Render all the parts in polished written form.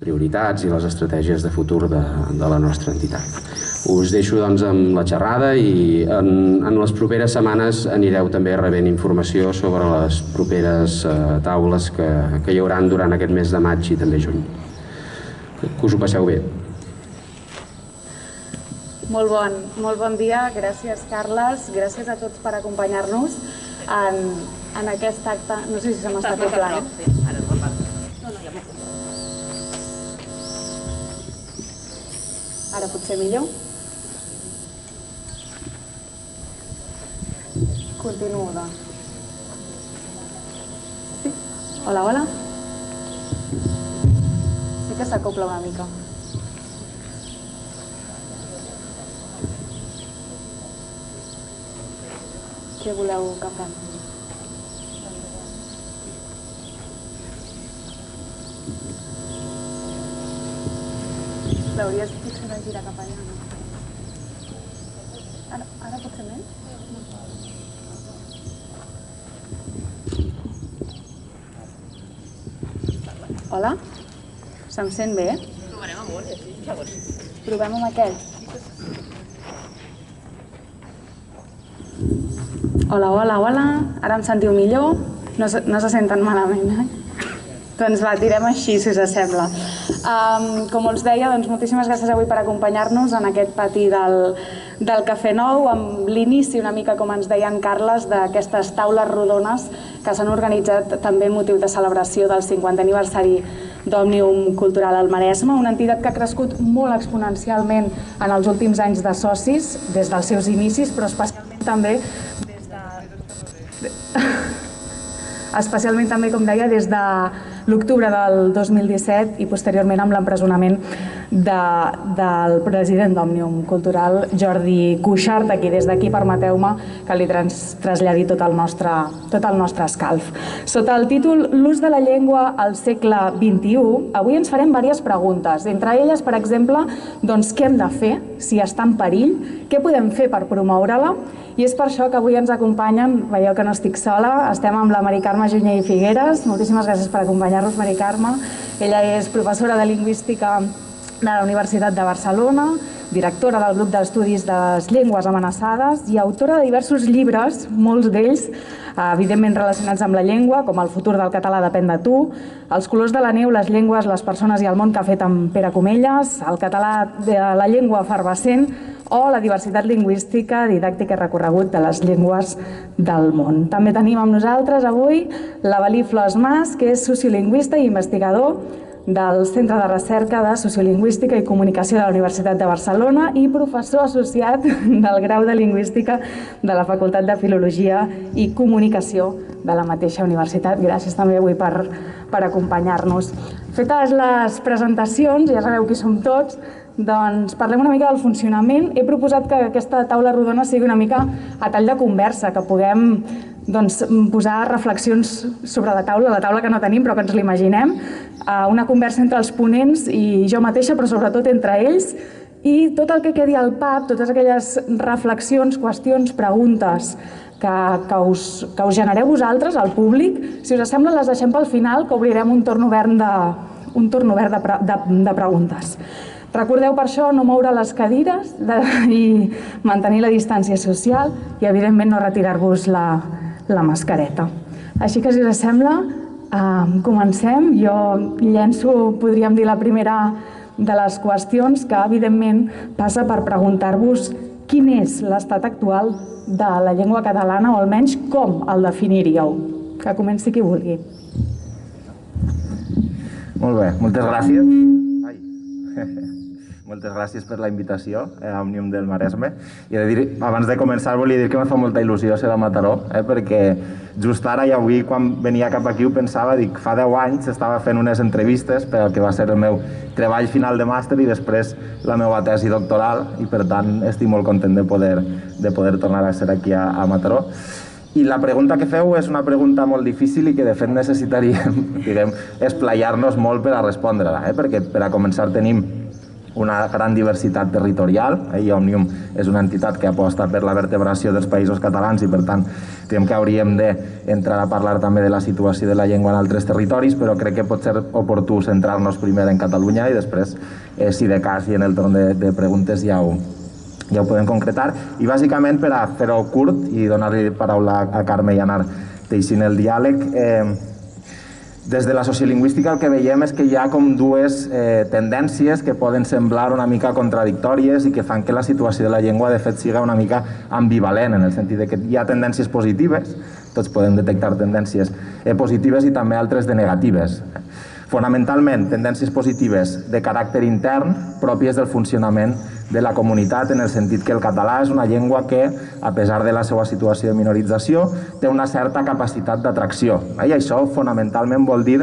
prioritats i les estratègies de futur de la nostra entitat. Us deixo doncs amb la xerrada i en les properes setmanes anireu també rebent informació sobre les properes taules que hi haurà durant aquest mes de maig i també juny. Que us ho passeu bé. Molt bon dia, gràcies Carles, gràcies a tots per acompanyar-nos en aquest acte. No sé si se m'està acoplant. Ara potser millor. Continuo, doncs. Sí? Hola, hola. Sí que s'acopla una mica. Què voleu que fem? L'hauries potser de girar cap allà, no? Ara potser més? Hola? Se'm sent bé? Provarem amb un, sí. Provem amb aquest. Hola, hola, hola. Ara em sentiu millor? No se senten malament, eh? Doncs va, tirem així, si us sembla. Com us deia, doncs moltíssimes gràcies avui per acompanyar-nos en aquest pati del Cafè Nou, amb l'inici una mica, com ens deia en Carles, d'aquestes taules rodones que s'han organitzat també amb motiu de celebració del 50è aniversari d'Òmnium Cultural al Maresme, una entitat que ha crescut molt exponencialment en els últims anys de socis, des dels seus inicis, però especialment també, com deia, des de l'octubre del 2017 i posteriorment amb l'empresonament del president d'Òmnium Cultural, Jordi Cuixart, a qui des d'aquí permeteu-me que li traslladi tot el nostre escalf. Sota el títol L'ús de la llengua al segle XXI, avui ens farem diverses preguntes. Entre elles, per exemple, doncs, què hem de fer si està en perill, què podem fer per promoure-la, i és per això que avui ens acompanyen, veieu que no estic sola, estem amb la Mari Carme Junyer i Figueres. Moltíssimes gràcies per acompanyar-nos, Mari Carme. Ella és professora de Lingüística de la Universitat de Barcelona, directora del grup d'estudis de les llengües amenaçades i autora de diversos llibres, molts d'ells evidentment relacionats amb la llengua, com El futur del català depèn de tu, Els colors de la neu, les llengües, les persones i el món, que ha fet amb Pere Comelles, El català de la llengua efervescent, o La diversitat lingüística, didàctica i recorregut de les llengües del món. També tenim amb nosaltres avui l'Avelí Flors Mas, que és sociolingüista i investigador del Centre de Recerca de Sociolingüística i Comunicació de la Universitat de Barcelona i professor associat del grau de Lingüística de la Facultat de Filologia i Comunicació de la mateixa universitat. Gràcies també avui per acompanyar-nos. Fetes les presentacions, ja sabeu qui som tots, doncs parlem una mica del funcionament. He proposat que aquesta taula rodona sigui una mica a tall de conversa, que puguem posar reflexions sobre la taula que no tenim però que ens l'imaginem, una conversa entre els ponents i jo mateixa, però sobretot entre ells, i tot el que quedi al pap, totes aquelles reflexions, qüestions, preguntes que us genereu vosaltres, al públic, si us sembla les deixem pel final, que obrirem un torn obert de preguntes. Recordeu per això no moure les cadires i mantenir la distància social i evidentment no retirar-vos la mascareta. Així que si us sembla, comencem. Jo llenço, podríem dir, la primera de les qüestions, que evidentment passa per preguntar-vos quin és l'estat actual de la llengua catalana, o almenys com el definiríeu. Que comenci qui vulgui. Molt bé, moltes gràcies. Moltes gràcies per la invitació a Òmnium del Maresme. I abans de començar volia dir que em fa molta il·lusió ser de Mataró, perquè just ara i avui quan venia cap aquí ho pensava, dic, fa 10 anys estava fent unes entrevistes per al que va ser el meu treball final de màster i després la meva tesi doctoral, i per tant estic molt content de poder tornar a ser aquí a Mataró. I la pregunta que feu és una pregunta molt difícil i que de fet necessitaríem, esplaiar-nos molt per a respondre-la, perquè per a començar tenim una gran diversitat territorial, i Òmnium és una entitat que aposta per la vertebració dels països catalans i per tant creiem que hauríem d'entrar a parlar també de la situació de la llengua en altres territoris, però crec que pot ser oportú centrar-nos primer en Catalunya i després, si de cas i en el torn de preguntes ja ho podem concretar. I bàsicament, per a fer-ho curt i donar-li paraula a Carme i anar teixint el diàleg, des de la sociolingüística el que veiem és que hi ha com dues tendències que poden semblar una mica contradictòries i que fan que la situació de la llengua de fet siga una mica ambivalent, en el sentit que hi ha tendències positives, tots podem detectar tendències positives i també altres de negatives. Fonamentalment, tendències positives de caràcter intern pròpies del funcionament de la comunitat, en el sentit que el català és una llengua que, a pesar de la seva situació de minorització, té una certa capacitat d'atracció. I això fonamentalment vol dir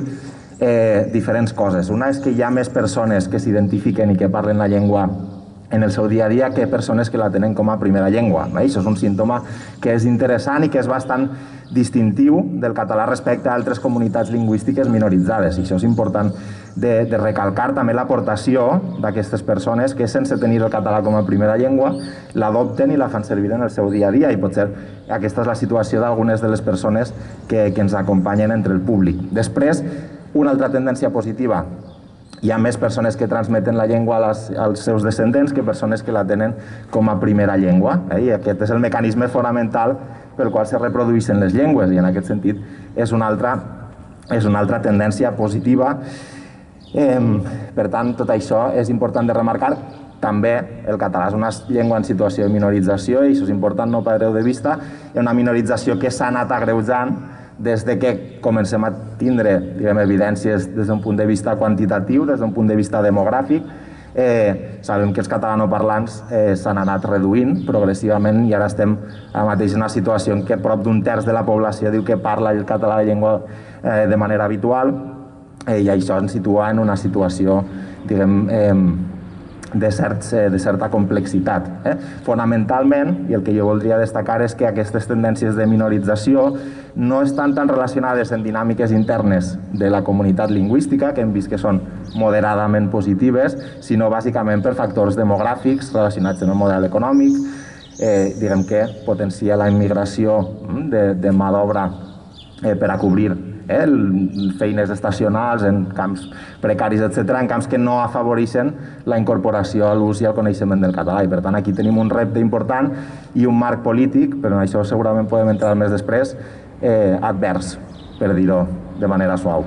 diferents coses. Una és que hi ha més persones que s'identifiquen i que parlen la llengua en el seu dia a dia que persones que la tenen com a primera llengua. Això és un símptoma que és interessant i que és bastant distintiu del català respecte a altres comunitats lingüístiques minoritzades. I això és important de recalcar també l'aportació d'aquestes persones que, sense tenir el català com a primera llengua, l'adopten i la fan servir en el seu dia a dia, i potser aquesta és la situació d'algunes de les persones que ens acompanyen entre el públic. Després, una altra tendència positiva: hi ha més persones que transmeten la llengua als seus descendents que persones que la tenen com a primera llengua. I aquest és el mecanisme fonamental pel qual se reprodueixen les llengües, i en aquest sentit és una altra tendència positiva. Per tant, tot això és important de remarcar. També el català és una llengua en situació de minorització, i això és important, no perdeu de vista. Hi ha una minorització que s'ha anat agreujant des de que comencem a tindre evidències des d'un punt de vista quantitatiu, des d'un punt de vista demogràfic. Sabem que els catalanoparlants s'han anat reduint progressivament i ara estem ara mateix en una situació en què prop d'un terç de la població diu que parla el català de llengua de manera habitual, i això ens situa en una situació, de certa complexitat. Fonamentalment, i el que jo voldria destacar, és que aquestes tendències de minorització no estan tan relacionades amb dinàmiques internes de la comunitat lingüística, que hem vist que són moderadament positives, sinó bàsicament per factors demogràfics relacionats amb el model econòmic, que potencia la immigració de mà d'obra per a cobrir feines estacionals en camps precaris, etc., en camps que no afavoreixen la incorporació a l'ús i al coneixement del català. I per tant aquí tenim un repte important i un marc polític, però en això segurament podem entrar més després, advers, per dir-ho de manera suau.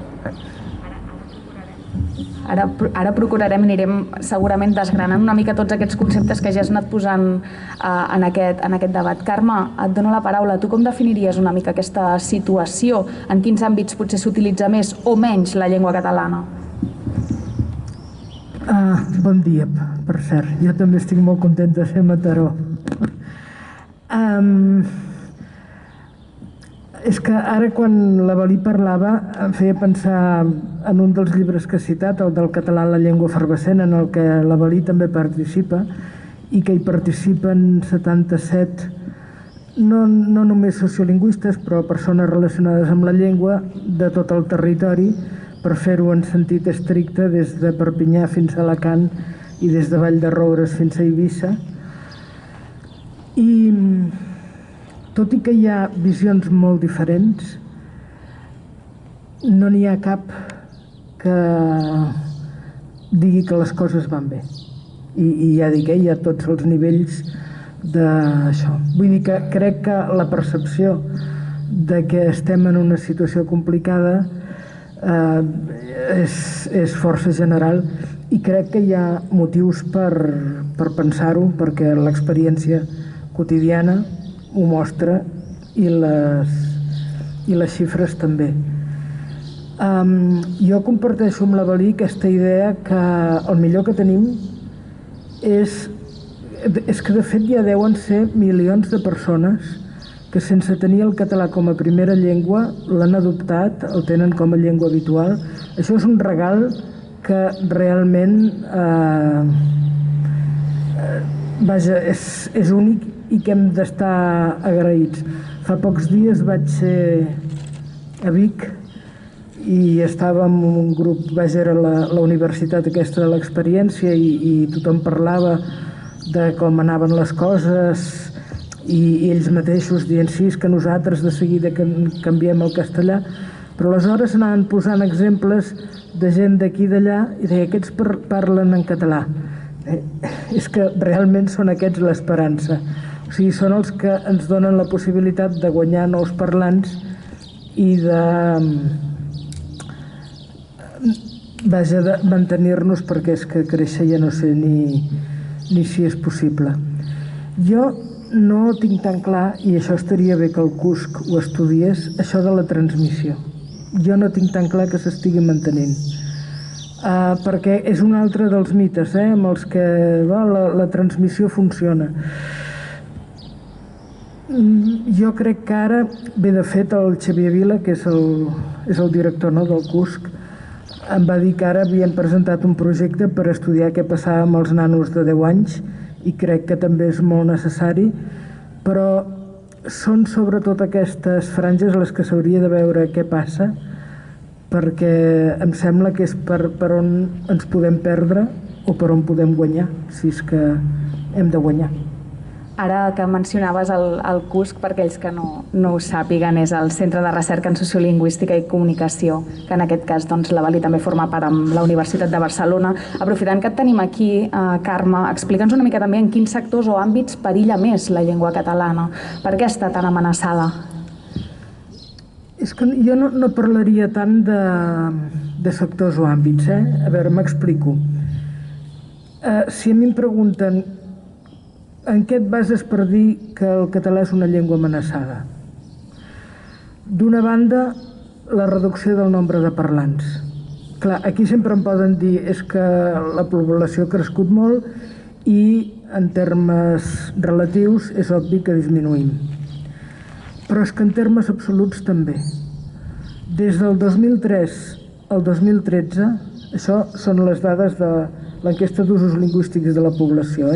Ara procurarem, anirem segurament desgranant una mica tots aquests conceptes que ja has anat posant en aquest debat. Carme, et dono la paraula. Tu com definiries una mica aquesta situació? En quins àmbits potser s'utilitza més o menys la llengua catalana? Bon dia, per cert. Jo també estic molt contenta de ser a Mataró. És que ara quan la Balí parlava em feia pensar en un dels llibres que he citat, el del català en la llengua efervescent, en el que la Balí també participa, i que hi participen 77, no només sociolingüistes, però persones relacionades amb la llengua de tot el territori, per fer-ho en sentit estricte, des de Perpinyà fins a Alacant i des de Vall de Roures fins a Eivissa. I tot i que hi ha visions molt diferents, no n'hi ha cap que digui que les coses van bé. I ja dic, hi ha tots els nivells d'això. Vull dir que crec que la percepció de que estem en una situació complicada és força general, i crec que hi ha motius per pensar-ho, perquè l'experiència quotidiana ho mostra i les xifres també. Jo comparteixo amb la Balí aquesta idea que el millor que tenim és que de fet ja deuen ser milions de persones que sense tenir el català com a primera llengua l'han adoptat, el tenen com a llengua habitual. Això és un regal que realment és únic i que hem d'estar agraïts. Fa pocs dies vaig ser a Vic i estàvem en un grup, vaja, era la universitat aquesta de l'experiència i tothom parlava de com anaven les coses i ells mateixos dient sí, és que nosaltres de seguida canviem el castellà, però aleshores anaven posant exemples de gent d'aquí i d'allà i deia, aquests parlen en català. És que realment són aquests l'esperança. O sigui, són els que ens donen la possibilitat de guanyar nous parlants i de mantenir-nos, perquè és que créixer ja no sé ni si és possible. Jo no tinc tan clar, i això estaria bé que el CUSC ho estudiés, això de la transmissió. Jo no tinc tan clar que s'estigui mantenint. Perquè és un altre dels mites amb els que la transmissió funciona. Jo crec que ara, bé, de fet, el Xavier Vila, que és el director del CUSC, em va dir que ara havien presentat un projecte per estudiar què passava amb els nanos de 10 anys i crec que també és molt necessari, però són sobretot aquestes franges les que s'hauria de veure què passa, perquè em sembla que és per on ens podem perdre o per on podem guanyar, si és que hem de guanyar. Ara que mencionaves el CUSC, per aquells que no ho sàpiguen, és el Centre de Recerca en Sociolingüística i Comunicació, que en aquest cas la Bali també forma part amb la Universitat de Barcelona. Aprofitant que et tenim aquí, Carme, explica'ns una mica també en quins sectors o àmbits perilla més la llengua catalana. Per què està tan amenaçada? És que jo no parlaria tant de sectors o àmbits. A veure, m'explico. Si a mi em pregunten en què et bases per dir que el català és una llengua amenaçada? D'una banda, la reducció del nombre de parlants. Clar, aquí sempre em poden dir és que la població ha crescut molt i en termes relatius és obvi que disminuïm. Però és que en termes absoluts també. Des del 2003 al 2013, això són les dades de l'enquesta d'usos lingüístics de la població,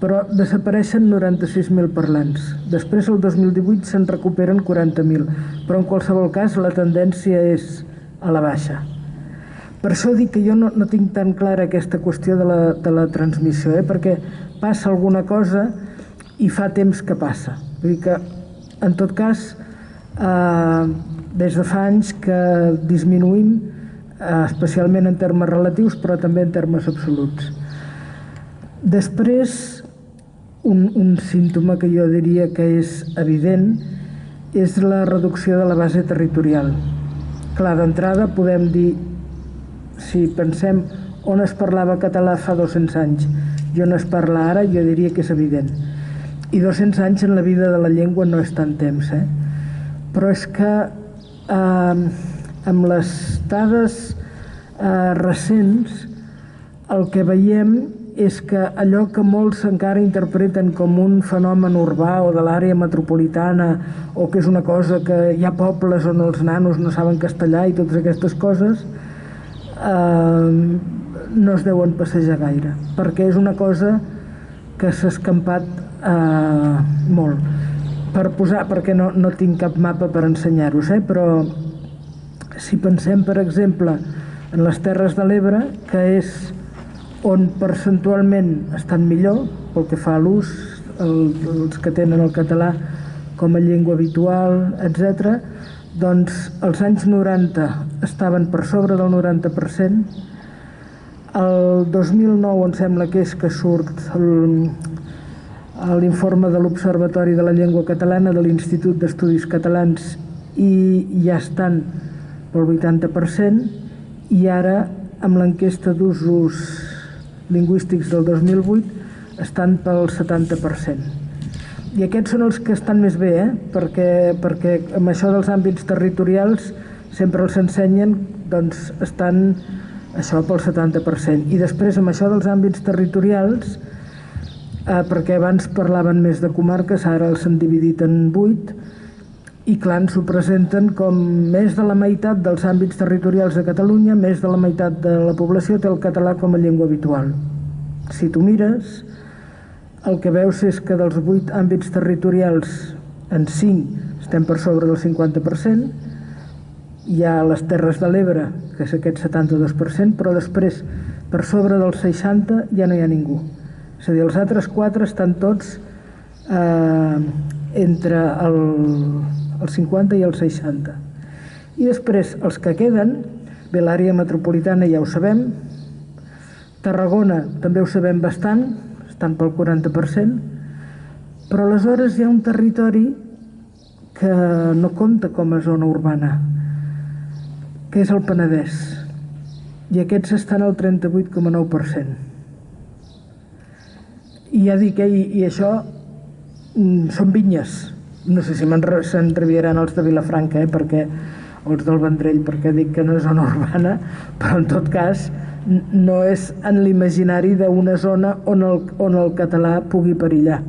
però desapareixen 96.000 parlants. Després, el 2018, se'n recuperen 40.000, però en qualsevol cas la tendència és a la baixa. Per això dic que jo no tinc tan clara aquesta qüestió de la transmissió, perquè passa alguna cosa i fa temps que passa. Vull dir que, en tot cas, des de fa anys que disminuïm, especialment en termes relatius, però també en termes absoluts. Després, un símptoma que jo diria que és evident és la reducció de la base territorial. Clar, d'entrada podem dir, si pensem on es parlava català fa 200 anys i on es parla ara, jo diria que és evident. I 200 anys en la vida de la llengua no és tant temps, però és que amb les dades recents el que veiem és que allò que molts encara interpreten com un fenomen urbà o de l'àrea metropolitana o que és una cosa que hi ha pobles on els nanos no saben castellà i totes aquestes coses no es deuen passejar gaire, perquè és una cosa que s'ha escampat molt. Perquè no tinc cap mapa per ensenyar-vos, però si pensem, per exemple, en les Terres de l'Ebre, que és on percentualment estan millor pel que fa a l'ús, els que tenen el català com a llengua habitual, etc., doncs als anys 90 estaven per sobre del 90%. El 2009 em sembla que és que surt l'informe de l'Observatori de la Llengua Catalana de l'Institut d'Estudis Catalans i ja estan pel 80%, i ara amb l'enquesta d'usos lingüístics del 2008 estan pel 70%. I aquests són els que estan més bé, perquè amb això dels àmbits territorials sempre els ensenyen, doncs estan això pel 70%. I després amb això dels àmbits territorials, perquè abans parlaven més de comarques, ara els han dividit en 8, i clar, ens ho presenten com més de la meitat dels àmbits territorials de Catalunya, més de la meitat de la població té el català com a llengua habitual. Si tu mires, el que veus és que dels 8 àmbits territorials, en 5 estem per sobre del 50%, hi ha les Terres de l'Ebre, que és aquest 72%, però després, per sobre del 60, ja no hi ha ningú. És a dir, els altres 4 estan tots entre el 50 i el 60. I després, els que queden, bé, l'àrea metropolitana ja ho sabem, Tarragona també ho sabem bastant, estan pel 40%, però aleshores hi ha un territori que no compta com a zona urbana, que és el Penedès, i aquests estan al 38,9%. I ja dic, i això són vinyes. No sé si s'entreviaran els de Vilafranca, perquè, o els del Vendrell, perquè dic que no és zona urbana, però en tot cas no és en l'imaginari d'una zona on el català pugui perillar.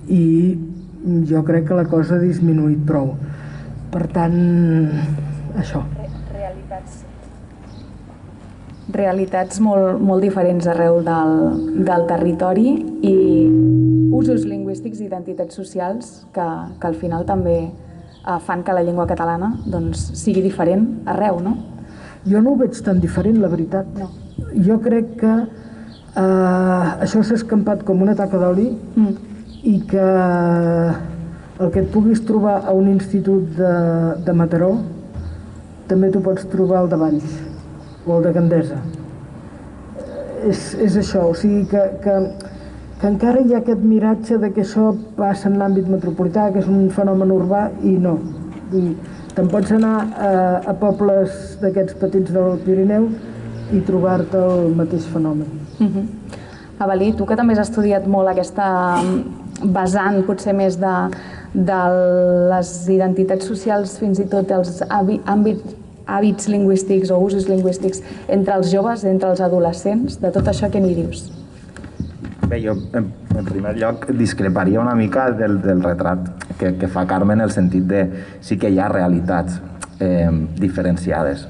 I jo crec que la cosa ha disminuït prou. Per tant, això. Realitats molt diferents arreu del territori i usos lingüístics i identitats socials que al final també fan que la llengua catalana sigui diferent arreu, no? Jo no ho veig tan diferent, la veritat. No. Jo crec que això s'ha escampat com una taca d'oli i que el que et puguis trobar a un institut de Mataró també t'ho pots trobar al de Valls o al de Gandesa. És això, o sigui que encara hi ha aquest miratge de que això passa en l'àmbit metropolità, que és un fenomen urbà, i no. Te'n pots anar a pobles d'aquests petits del Pirineu i trobar-te el mateix fenomen. Avelí, tu que també has estudiat molt aquesta vessant potser més de les identitats socials, fins i tot els hàbits lingüístics o usos lingüístics entre els joves, entre els adolescents, de tot això què n'hi dius? Bé, jo en primer lloc discreparia una mica del retrat que fa Carme en el sentit de sí que hi ha realitats diferenciades,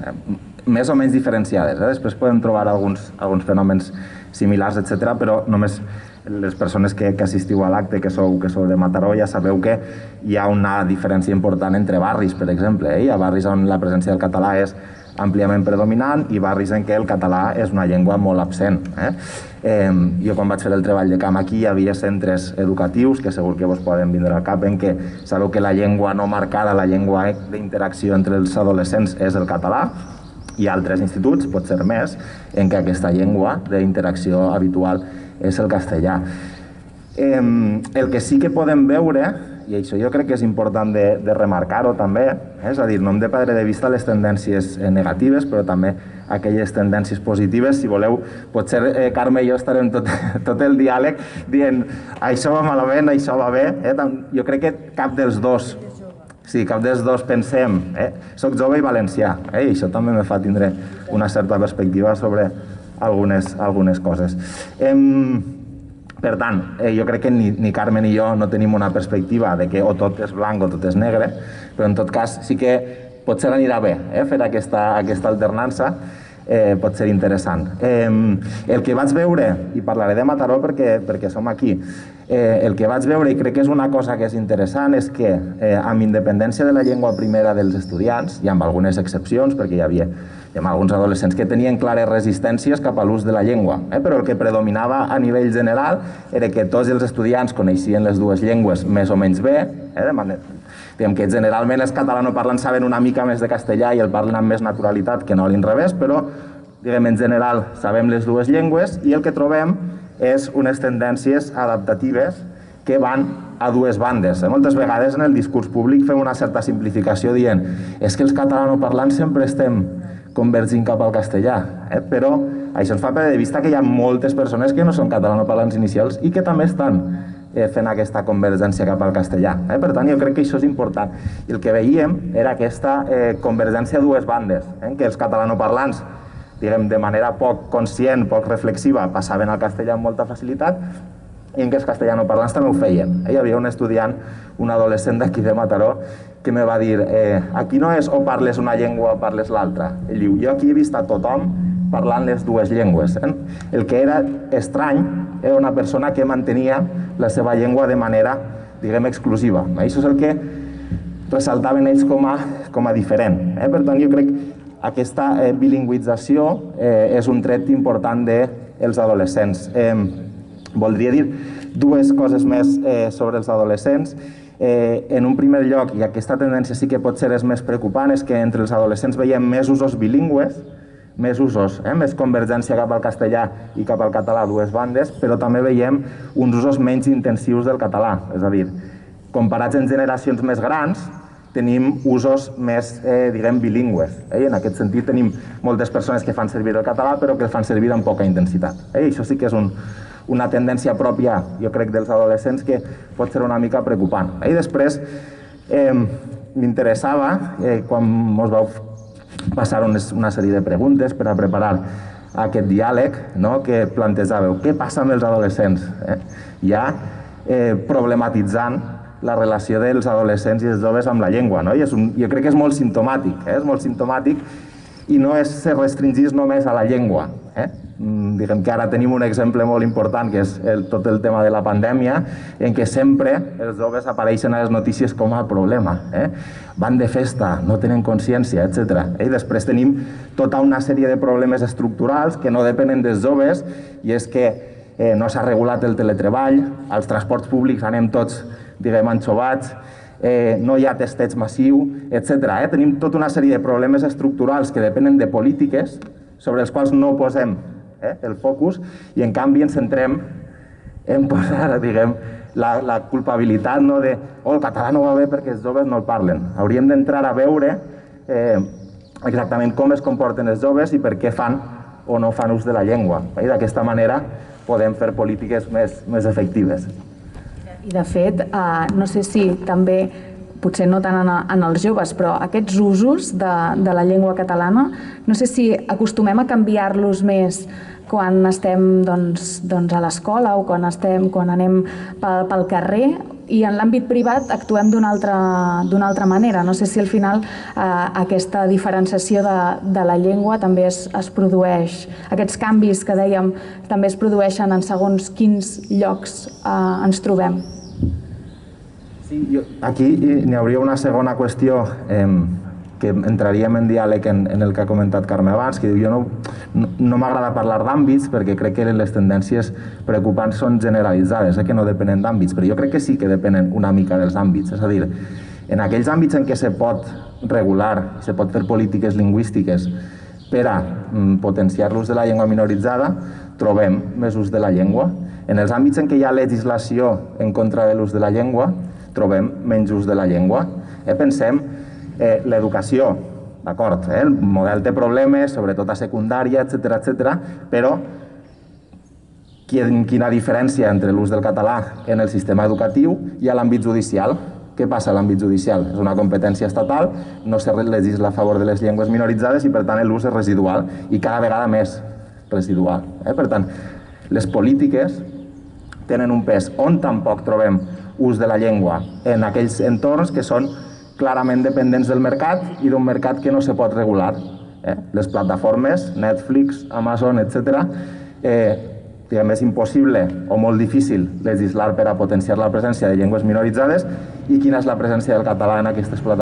més o menys diferenciades. Després podem trobar alguns fenòmens similars, etc., però només les persones que assistiu a l'acte, que sou de Mataró, ja sabeu que hi ha una diferència important entre barris, per exemple. Hi ha barris on la presència del català és àmpliament predominant i barris en què el català és una llengua molt absent. Jo quan vaig fer el treball de camp aquí hi havia centres educatius que segur que vos poden vindre al cap en què sabeu que la llengua no marcada, la llengua d'interacció entre els adolescents és el català, i altres instituts, pot ser més, en què aquesta llengua d'interacció habitual és el castellà. El que sí que podem veure, i això jo crec que és important de remarcar-ho també, és a dir, no hem de perdre de vista les tendències negatives, però també aquelles tendències positives. Si voleu, potser Carme i jo estarem tot el diàleg dient això va malament, això va bé. Jo crec que cap dels dos pensem, soc jove i valencià, i això també me fa tindre una certa perspectiva sobre algunes coses. Per tant, jo crec que ni Carme ni jo no tenim una perspectiva de que o tot és blanc o tot és negre, però en tot cas sí que potser anirà bé fer aquesta alternança, pot ser interessant. El que vaig veure, i parlaré de Mataró perquè som aquí, el que vaig veure, i crec que és una cosa que és interessant, és que amb independència de la llengua primera dels estudiants, i amb algunes excepcions, perquè hi havia alguns adolescents que tenien clares resistències cap a l'ús de la llengua, però el que predominava a nivell general era que tots els estudiants coneixien les dues llengües més o menys bé, de manera que generalment els catalanoparlants saben una mica més de castellà i el parlen amb més naturalitat que no a l'inrevés, però en general sabem les dues llengües i el que trobem és unes tendències adaptatives que van a dues bandes. Moltes vegades en el discurs públic fem una certa simplificació dient és que els catalanoparlants sempre estem convergint cap al castellà, però això ens fa perdre de vista que hi ha moltes persones que no són catalanoparlants inicials i que també estan fent aquesta convergència cap al castellà. Per tant, jo crec que això és important. I el que veiem era aquesta convergència a dues bandes, que els catalanoparlants, de manera poc conscient, poc reflexiva, passaven al castellà amb molta facilitat i en què els castellanoparlants també ho feien. Hi havia un estudiant, un adolescent d'aquí de Mataró, que me va dir aquí no és o parles una llengua o parles l'altra. Ell diu, jo aquí he vist a tothom parlant les dues llengües. El que era estrany era una persona que mantenia la seva llengua de manera, exclusiva. Això és el que ressaltaven ells com a diferent. Per tant, jo crec que aquesta bilingüització és un tret important dels adolescents. Voldria dir dues coses més sobre els adolescents. En un primer lloc, i aquesta tendència sí que pot ser més preocupant, és que entre els adolescents veiem més usos bilingües, més usos, més convergència cap al castellà i cap al català a dues bandes, però també veiem uns usos menys intensius del català. És a dir, comparats en generacions més grans, tenim usos més, bilingües. En aquest sentit, tenim moltes persones que fan servir el català, però que el fan servir amb poca intensitat. Això sí que és una tendència pròpia, jo crec, dels adolescents que pot ser una mica preocupant. I després m'interessava, quan ens vau passar una sèrie de preguntes per a preparar aquest diàleg, que plantejàveu què passa amb els adolescents, ja problematitzant la relació dels adolescents i els joves amb la llengua. Jo crec que és molt simptomàtic, i no se restringís només a la llengua. Diguem que ara tenim un exemple molt important, que és tot el tema de la pandèmia, en què sempre els joves apareixen a les notícies com a problema. Van de festa, no tenen consciència, etc. I després tenim tota una sèrie de problemes estructurals que no depenen dels joves, i és que no s'ha regulat el teletreball, als transports públics anem tots, anxovats, no hi ha testeig massiu, etc. Tenim tota una sèrie de problemes estructurals que depenen de polítiques sobre els quals no posem el focus, i en canvi ens centrem en posar, la culpabilitat de el català no va bé perquè els joves no el parlen. Hauríem d'entrar a veure exactament com es comporten els joves i per què fan o no fan ús de la llengua. D'aquesta manera podem fer polítiques més efectives. I de fet, no sé si també, potser no tant en els joves, però aquests usos de la llengua catalana, no sé si acostumem a canviar-los més quan estem a l'escola o quan anem pel carrer, i en l'àmbit privat actuem d'una altra manera. No sé si al final aquesta diferenciació de la llengua també es produeix, aquests canvis que dèiem també es produeixen en segons quins llocs ens trobem. Sí, aquí n'hi hauria una segona qüestió que entraríem en diàleg en el que ha comentat Carme abans, que diu, jo no m'agrada parlar d'àmbits perquè crec que les tendències preocupants són generalitzades, que no depenen d'àmbits, però jo crec que sí que depenen una mica dels àmbits. És a dir, en aquells àmbits en què se pot regular, se pot fer polítiques lingüístiques per a potenciar l'ús de la llengua minoritzada, trobem més ús de la llengua. En els àmbits en què hi ha legislació en contra de l'ús de la llengua, trobem menys ús de la llengua. Pensem l'educació, d'acord, el model té problemes, sobretot a secundària, etc., però quina diferència entre l'ús del català en el sistema educatiu i a l'àmbit judicial? Què passa a l'àmbit judicial? És una competència estatal, no se legisla a favor de les llengües minoritzades i per tant l'ús és residual, i cada vegada més residual. Per tant, les polítiques tenen un pes on tampoc trobem ús de la llengua en aquells entorns que són clarament dependents del mercat i d'un mercat que no se pot regular. Les plataformes, Netflix, Amazon, etc., és impossible o molt difícil legislar per a potenciar la presència de llengües minoritzades. I quina és la presència del català en aquestes plataformes?